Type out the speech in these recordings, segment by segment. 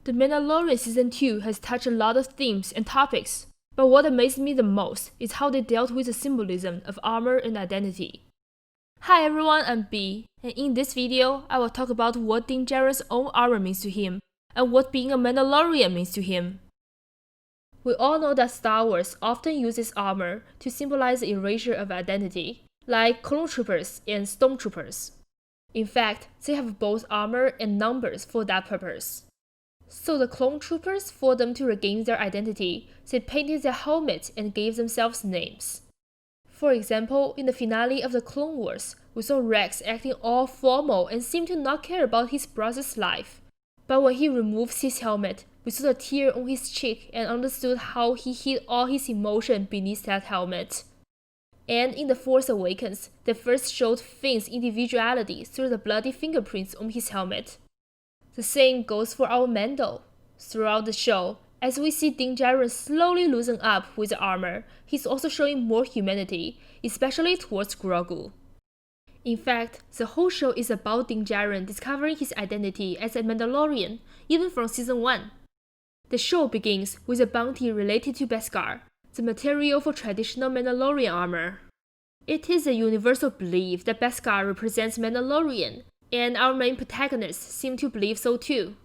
The Mandalorian Season 2 has touched a lot of themes and topics, but what amazed me the most is how they dealt with the symbolism of armor and identity. Hi everyone, I'm B, and in this video, I will talk about what Din Djarin's own armor means to him, and what being a Mandalorian means to him. We all know that Star Wars often uses armor to symbolize the erasure of identity, like clone troopers and stormtroopers. In fact, they have both armor and numbers for that purpose. So the clone troopers, for them to regain their identity, they painted their helmet and gave themselves names. For example, in the finale of the Clone Wars, we saw Rex acting all formal and seemed to not care about his brother's life. But when he removes his helmet, we saw the tear on his cheek and understood how he hid all his emotion beneath that helmet. And in The Force Awakens, they first showed Finn's individuality through the bloody fingerprints on his helmet. The same goes for our Mando. Throughout the show, as we see Din Djarin slowly loosen up with the armor, he's also showing more humanity, especially towards Grogu. In fact, the whole show is about Din Djarin discovering his identity as a Mandalorian, even from Season 1. The show begins with a bounty related to Beskar, the material for traditional Mandalorian armor. It is a universal belief that Beskar represents Mandalorian, and our main protagonists seem to believe so too.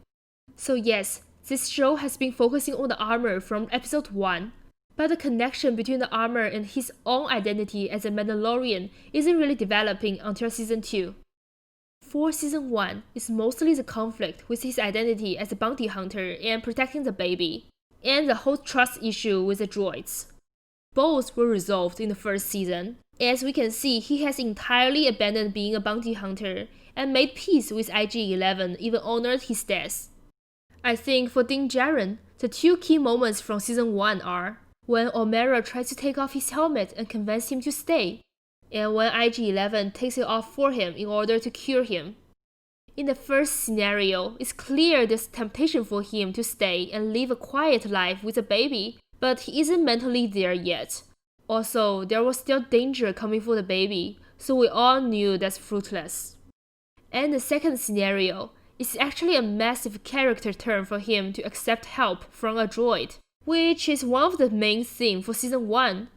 So yes, this show has been focusing on the armor from episode 1, but the connection between the armor and his own identity as a Mandalorian isn't really developing until Season 2. For Season 1 is mostly the conflict with his identity as a bounty hunter and protecting the baby, and the whole trust issue with the droids. Both were resolved in the first season. As we can see, he has entirely abandoned being a bounty hunter and made peace with IG-11, even honored his death. I think for Din Djarin, the two key moments from Season 1 are when Omera tries to take off his helmet and convince him to stay, and when IG-11 takes it off for him in order to cure him. In the first scenario, it's clear there's temptation for him to stay and live a quiet life with a baby, but he isn't mentally there yet. Also, there was still danger coming for the baby, so we all knew that's fruitless. And the second scenario is actually a massive character turn for him to accept help from a droid, which is one of the main themes for Season 1.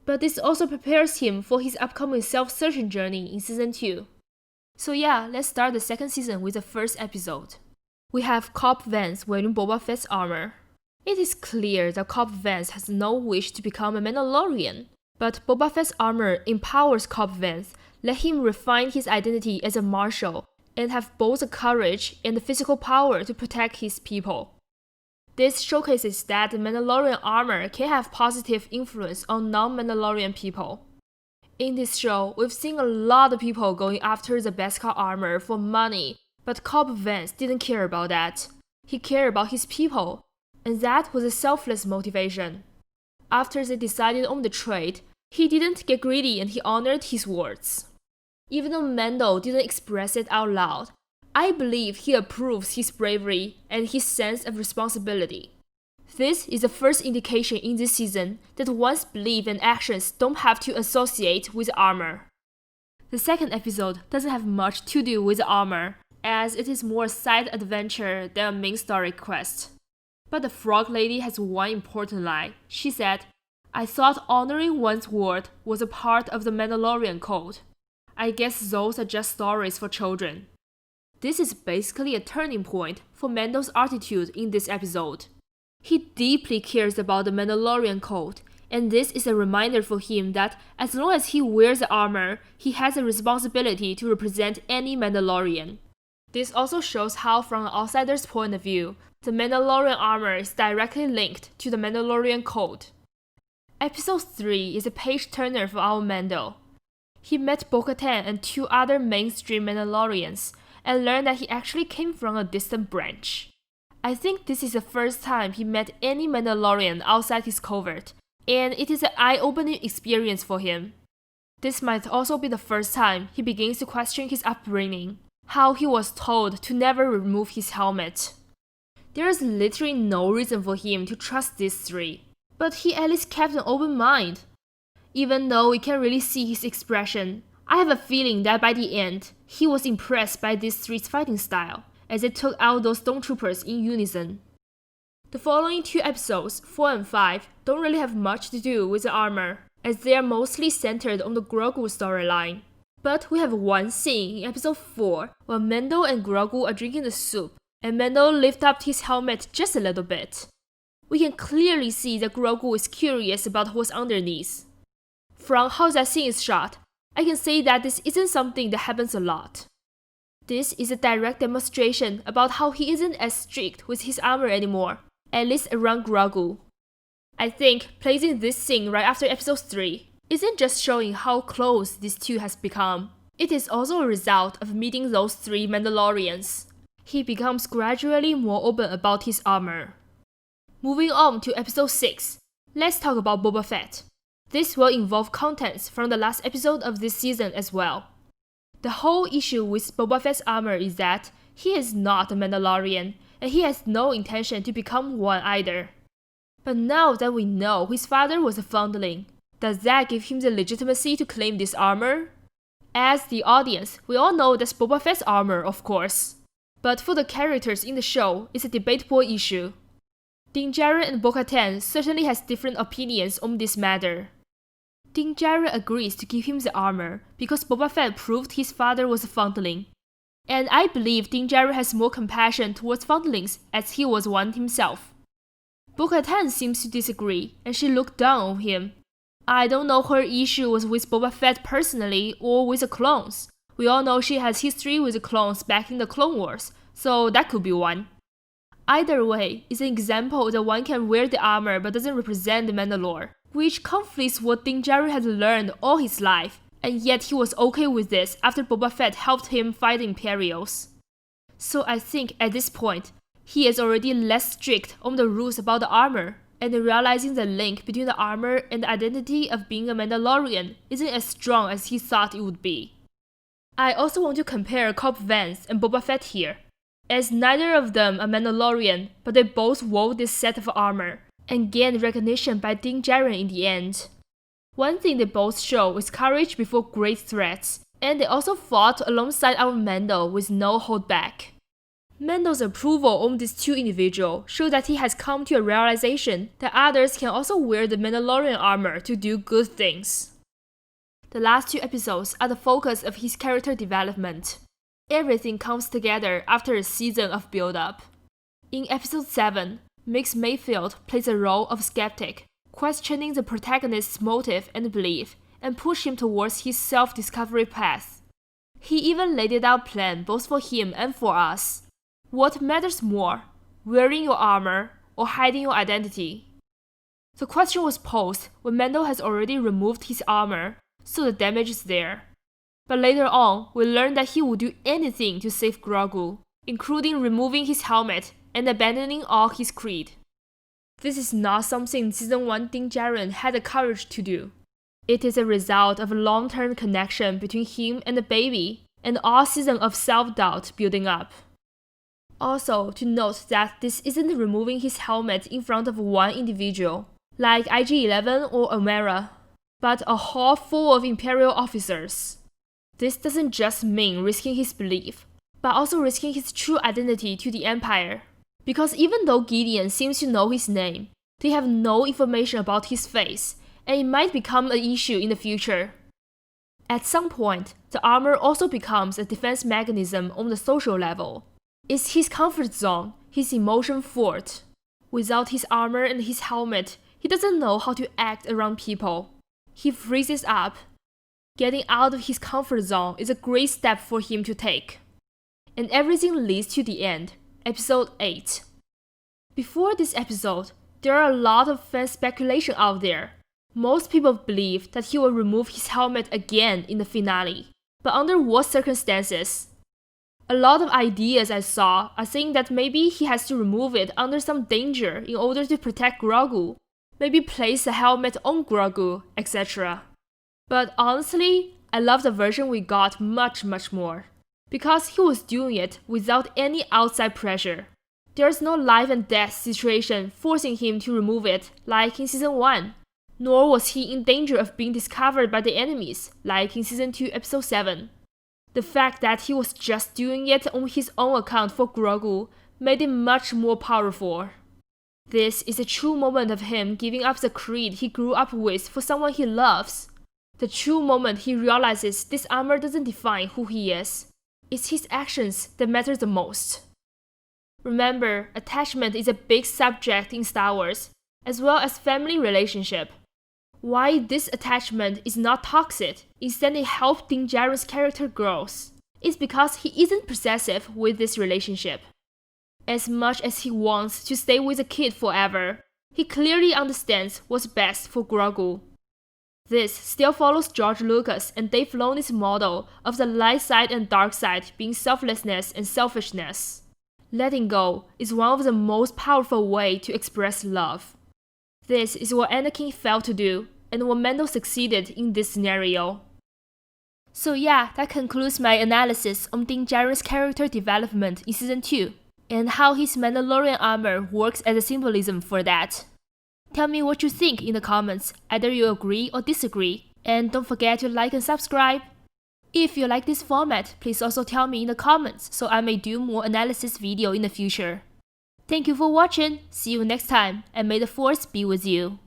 But this also prepares him for his upcoming self-searching journey in Season 2. So yeah, let's start the second season with the first episode. We have Cobb Vanth wearing Boba Fett's armor. It is clear that Cobb Vanth has no wish to become a Mandalorian, but Boba Fett's armor empowers Cobb Vanth, let him refine his identity as a marshal, and have both the courage and the physical power to protect his people. This showcases that the Mandalorian armor can have positive influence on non-Mandalorian people. In this show, we've seen a lot of people going after the Beskar armor for money, but Cobb Vanth didn't care about that. He cared about his people, and that was a selfless motivation. After they decided on the trade, he didn't get greedy and he honored his words. Even though Mando didn't express it out loud, I believe he approves his bravery and his sense of responsibility. This is the first indication in this season that one's belief and actions don't have to associate with armor. The second episode doesn't have much to do with armor, as it is more a side adventure than a main story quest. But the Frog Lady has one important line. She said, "I thought honoring one's word was a part of the Mandalorian code. I guess those are just stories for children." This is basically a turning point for Mando's attitude in this episode. He deeply cares about the Mandalorian code, and this is a reminder for him that as long as he wears the armor, he has a responsibility to represent any Mandalorian. This also shows how, from an outsider's point of view, the Mandalorian armor is directly linked to the Mandalorian code. Episode 3 is a page-turner for our Mando. He met Bo-Katan and two other mainstream Mandalorians, and learned that he actually came from a distant branch. I think this is the first time he met any Mandalorian outside his covert, and it is an eye-opening experience for him. This might also be the first time he begins to question his upbringing, how he was told to never remove his helmet. There is literally no reason for him to trust these three, but he at least kept an open mind. Even though we can't really see his expression, I have a feeling that by the end, he was impressed by these three's fighting style, as they took out those stormtroopers in unison. The following 2 episodes, 4 and 5, don't really have much to do with the armor, as they are mostly centered on the Grogu storyline. But we have one scene in episode 4 where Mando and Grogu are drinking the soup, and Mando lifts up his helmet just a little bit. We can clearly see that Grogu is curious about what's underneath. From how that scene is shot, I can say that this isn't something that happens a lot. This is a direct demonstration about how he isn't as strict with his armor anymore, at least around Grogu. I think placing this scene right after episode 3 isn't just showing how close these two has become. It is also a result of meeting those 3 Mandalorians. He becomes gradually more open about his armor. Moving on to episode 6, let's talk about Boba Fett. This will involve contents from the last episode of this season as well. The whole issue with Boba Fett's armor is that he is not a Mandalorian, and he has no intention to become one either. But now that we know his father was a foundling, does that give him the legitimacy to claim this armor? As the audience, we all know that's Boba Fett's armor, of course. But for the characters in the show, it's a debatable issue. Din Djarin and Bo-Katan certainly has different opinions on this matter. Din Djarin agrees to give him the armor because Boba Fett proved his father was a foundling. And I believe Din Djarin has more compassion towards foundlings as he was one himself. Bo-Katan seems to disagree, and she looked down on him. I don't know her issue was with Boba Fett personally or with the clones. We all know she has history with the clones back in the Clone Wars, so that could be one. Either way, it's an example that one can wear the armor but doesn't represent the Mandalore, which conflicts what Din Djarin had learned all his life, and yet he was okay with this after Boba Fett helped him fight the Imperials. So I think at this point, he is already less strict on the rules about the armor, and realizing the link between the armor and the identity of being a Mandalorian isn't as strong as he thought it would be. I also want to compare Cobb Vanth and Boba Fett here, as neither of them are Mandalorian, but they both wore this set of armor, and gained recognition by Din Djarin in the end. One thing they both show is courage before great threats, and they also fought alongside our Mando with no holdback. Mando's approval on these 2 individuals shows that he has come to a realization that others can also wear the Mandalorian armor to do good things. The last 2 episodes are the focus of his character development. Everything comes together after a season of build-up. In episode 7, Mix Mayfield plays a role of skeptic, questioning the protagonist's motive and belief, and push him towards his self-discovery path. He even laid out a plan both for him and for us. What matters more, wearing your armor or hiding your identity? The question was posed when Mando has already removed his armor, so the damage is there. But later on, we learn that he would do anything to save Grogu, including removing his helmet and abandoning all his creed. This is not something Season 1 Din Djarin had the courage to do. It is a result of a long-term connection between him and the baby, and all season of self-doubt building up. Also, to note that this isn't removing his helmet in front of one individual, like IG-11 or Omera, but a hall full of Imperial officers. This doesn't just mean risking his belief, but also risking his true identity to the Empire. Because even though Gideon seems to know his name, they have no information about his face, and it might become an issue in the future. At some point, the armor also becomes a defense mechanism on the social level. It's his comfort zone, his emotion fort. Without his armor and his helmet, he doesn't know how to act around people. He freezes up. Getting out of his comfort zone is a great step for him to take. And everything leads to the end, episode 8. Before this episode, there are a lot of fan speculation out there. Most people believe that he will remove his helmet again in the finale. But under what circumstances? A lot of ideas I saw are saying that maybe he has to remove it under some danger in order to protect Grogu, maybe place a helmet on Grogu, etc. But honestly, I love the version we got much more, because he was doing it without any outside pressure. There's no life and death situation forcing him to remove it like in Season 1, nor was he in danger of being discovered by the enemies like in Season 2 Episode 7. The fact that he was just doing it on his own account for Grogu made it much more powerful. This is a true moment of him giving up the creed he grew up with for someone he loves. The true moment he realizes this armor doesn't define who he is. It's his actions that matter the most. Remember, attachment is a big subject in Star Wars, as well as family relationship. Why this attachment is not toxic, instead it helps Din Djarin's character growth, is because he isn't possessive with this relationship. As much as he wants to stay with the kid forever, he clearly understands what's best for Grogu. This still follows George Lucas and Dave Filoni's model of the light side and dark side being selflessness and selfishness. Letting go is one of the most powerful ways to express love. This is what Anakin failed to do, and what Mando succeeded in this scenario. So yeah, that concludes my analysis on Din Djarin's character development in Season 2, and how his Mandalorian armor works as a symbolism for that. Tell me what you think in the comments, either you agree or disagree, and don't forget to like and subscribe. If you like this format, please also tell me in the comments so I may do more analysis video in the future. Thank you for watching, see you next time, and may the Force be with you.